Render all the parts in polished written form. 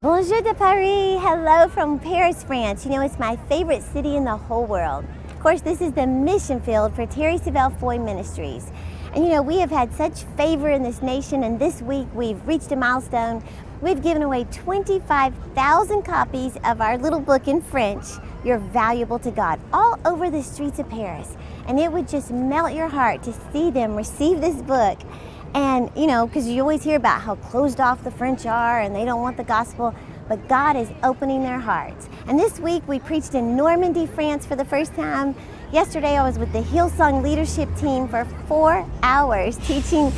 Bonjour de Paris. Hello from Paris, France. You know, it's my favorite city in the whole world. Of course, this is the mission field for Terri Savelle Foy Ministries. And you know, we have had such favor in this nation, and this week we've reached a milestone. We've given away 25,000 copies of our little book in French, You're Valuable to God, all over the streets of Paris. And it would just melt your heart to see them receive this book. And you know, because you always hear about how closed off the French are and they don't want the gospel, but God is opening their hearts. And this week we preached in Normandy, France for the first time. Yesterday I was with the Hillsong leadership team for 4 hours teaching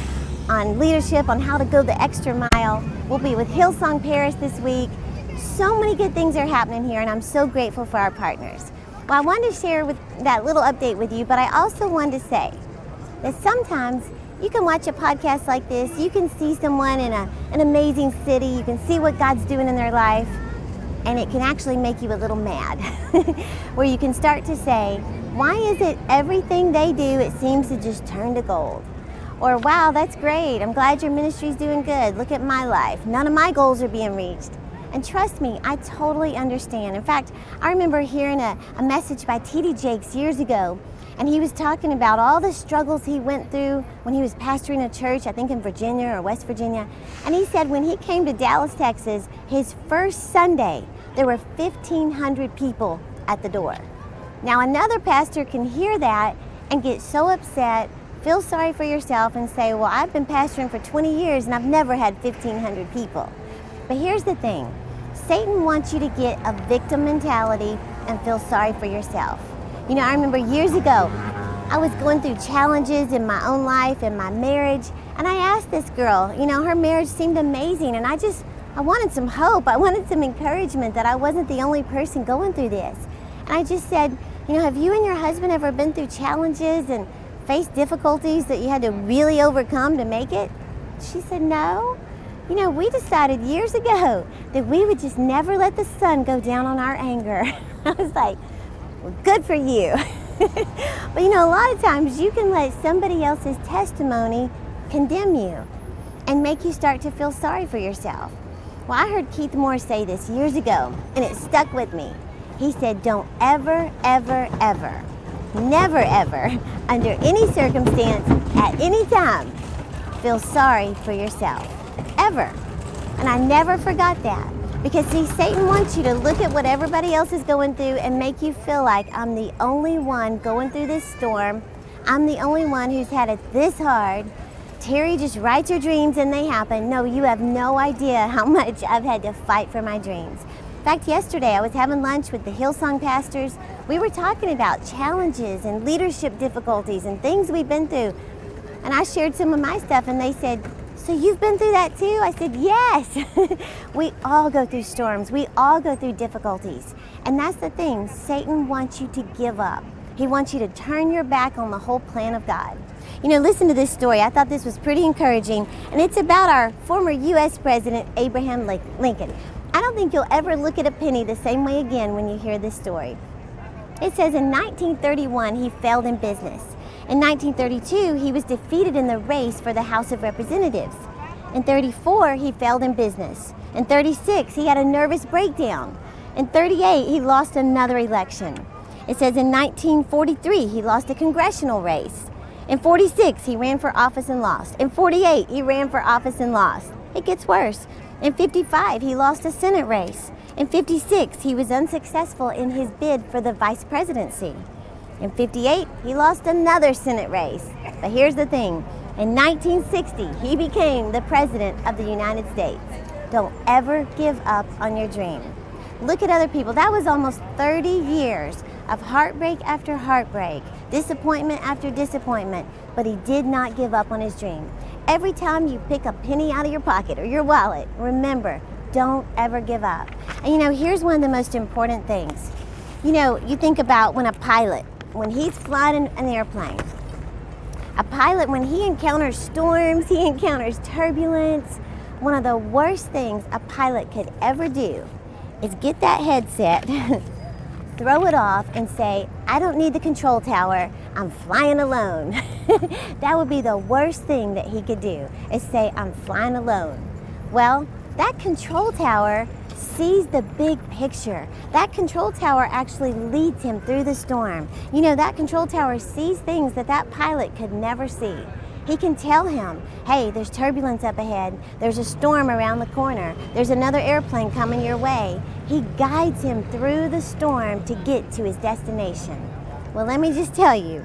on leadership, on how to go the extra mile. We'll be with Hillsong Paris this week. So many good things are happening here, and I'm so grateful for our partners. Well, I wanted to share that little update with you, but I also wanted to say that sometimes you can watch a podcast like this, you can see someone in an amazing city, you can see what God's doing in their life, and it can actually make you a little mad. Where you can start to say, why is it everything they do, it seems to just turn to gold? Or, wow, that's great, I'm glad your ministry's doing good, look at my life, none of my goals are being reached. And trust me, I totally understand. In fact, I remember hearing a message by T.D. Jakes years ago, and he was talking about all the struggles he went through when he was pastoring a church, I think in Virginia or West Virginia. And he said when he came to Dallas, Texas, his first Sunday, there were 1,500 people at the door. Now another pastor can hear that and get so upset, feel sorry for yourself and say, well, I've been pastoring for 20 years and I've never had 1,500 people. But here's the thing, Satan wants you to get a victim mentality and feel sorry for yourself. You know, I remember years ago, I was going through challenges in my own life, in my marriage, and I asked this girl, you know, her marriage seemed amazing, and I wanted some hope, I wanted some encouragement that I wasn't the only person going through this. And I just said, you know, have you and your husband ever been through challenges and faced difficulties that you had to really overcome to make it? She said, no. You know, we decided years ago that we would just never let the sun go down on our anger. I was like, well, good for you. But you know, a lot of times you can let somebody else's testimony condemn you and make you start to feel sorry for yourself. Well, I heard Keith Moore say this years ago, and it stuck with me. He said, don't ever, ever, ever, never, ever, under any circumstance, at any time, feel sorry for yourself. Ever. And I never forgot that. Because see, Satan wants you to look at what everybody else is going through and make you feel like I'm the only one going through this storm. I'm the only one who's had it this hard. Terri just writes her dreams and they happen. No, you have no idea how much I've had to fight for my dreams. In fact, yesterday I was having lunch with the Hillsong pastors. We were talking about challenges and leadership difficulties and things we've been through. And I shared some of my stuff and they said, so you've been through that too? I said, yes. We all go through storms. We all go through difficulties. And that's the thing. Satan wants you to give up. He wants you to turn your back on the whole plan of God. You know, listen to this story. I thought this was pretty encouraging. And it's about our former U.S. President, Abraham Lincoln. I don't think you'll ever look at a penny the same way again when you hear this story. It says in 1931, he failed in business. In 1932, he was defeated in the race for the House of Representatives. In 34, he failed in business. In 36, he had a nervous breakdown. In 38, he lost another election. It says in 1943, he lost a congressional race. In 46, he ran for office and lost. In 48, he ran for office and lost. It gets worse. In 55, he lost a Senate race. In 56, he was unsuccessful in his bid for the vice presidency. In 58, he lost another Senate race. But here's the thing, in 1960, he became the President of the United States. Don't ever give up on your dream. Look at other people. That was almost 30 years of heartbreak after heartbreak, disappointment after disappointment, but he did not give up on his dream. Every time you pick a penny out of your pocket or your wallet, remember, don't ever give up. And you know, here's one of the most important things. You know, you think about when a pilot, when he's flying an airplane, a pilot, when he encounters storms, he encounters turbulence, one of the worst things a pilot could ever do is get that headset, throw it off and say, I don't need the control tower, I'm flying alone. That would be the worst thing that he could do, is say, I'm flying alone. Well, that control tower sees the big picture. That control tower actually leads him through the storm. You know, that control tower sees things that that pilot could never see. He can tell him, hey, there's turbulence up ahead, there's a storm around the corner, there's another airplane coming your way. He guides him through the storm to get to his destination. Well, let me just tell you,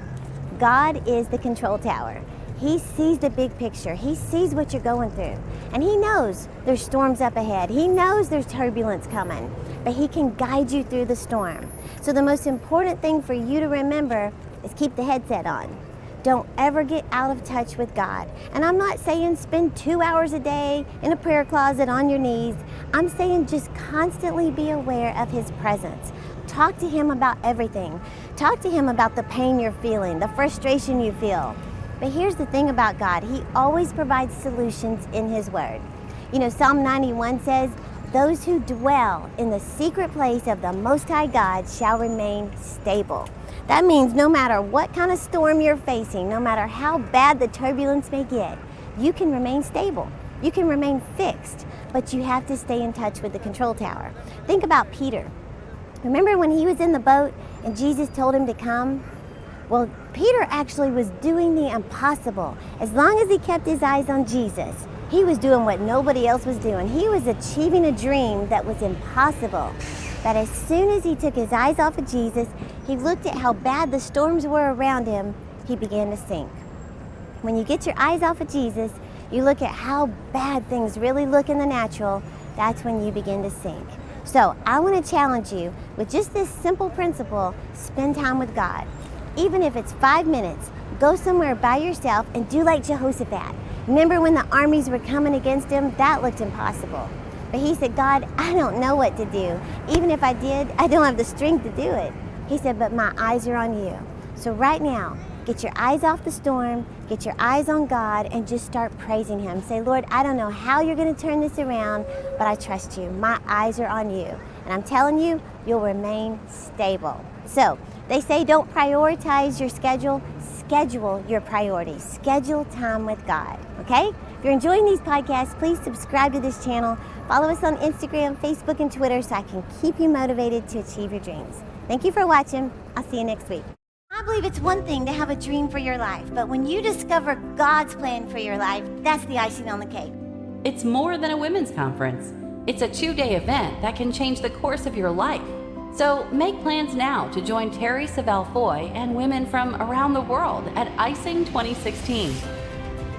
God is the control tower. He sees the big picture. He sees what you're going through. And He knows there's storms up ahead. He knows there's turbulence coming. But He can guide you through the storm. So the most important thing for you to remember is keep the headset on. Don't ever get out of touch with God. And I'm not saying spend 2 hours a day in a prayer closet on your knees. I'm saying just constantly be aware of His presence. Talk to Him about everything. Talk to Him about the pain you're feeling, the frustration you feel. But here's the thing about God. He always provides solutions in His Word. You know, Psalm 91 says, those who dwell in the secret place of the Most High God shall remain stable. That means no matter what kind of storm you're facing, no matter how bad the turbulence may get, you can remain stable. You can remain fixed, but you have to stay in touch with the control tower. Think about Peter. Remember when he was in the boat and Jesus told him to come? Well, Peter actually was doing the impossible. As long as he kept his eyes on Jesus, he was doing what nobody else was doing. He was achieving a dream that was impossible. But as soon as he took his eyes off of Jesus, he looked at how bad the storms were around him, he began to sink. When you get your eyes off of Jesus, you look at how bad things really look in the natural, that's when you begin to sink. So I want to challenge you with just this simple principle: spend time with God. Even if it's 5 minutes, go somewhere by yourself and do like Jehoshaphat. Remember when the armies were coming against him? That looked impossible. But he said, God, I don't know what to do. Even if I did, I don't have the strength to do it. He said, but my eyes are on you. So right now, get your eyes off the storm, get your eyes on God, and just start praising Him. Say, Lord, I don't know how you're going to turn this around, but I trust you. My eyes are on you. And I'm telling you, you'll remain stable. So, they say don't prioritize your schedule, schedule your priorities. Schedule time with God, okay? If you're enjoying these podcasts, please subscribe to this channel. Follow us on Instagram, Facebook, and Twitter so I can keep you motivated to achieve your dreams. Thank you for watching. I'll see you next week. I believe it's one thing to have a dream for your life, but when you discover God's plan for your life, that's the icing on the cake. It's more than a women's conference. It's a 2-day event that can change the course of your life. So make plans now to join Terri, Savelle Foy, and women from around the world at Icing 2016.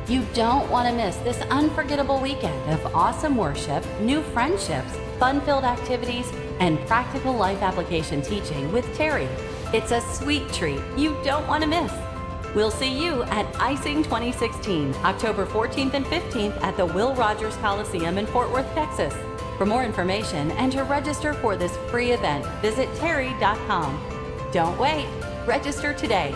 You don't want to miss this unforgettable weekend of awesome worship, new friendships, fun-filled activities, and practical life application teaching with Terri. It's a sweet treat you don't want to miss. We'll see you at Icing 2016, October 14th and 15th at the Will Rogers Coliseum in Fort Worth, Texas. For more information and to register for this free event, visit terri.com. Don't wait. Register today.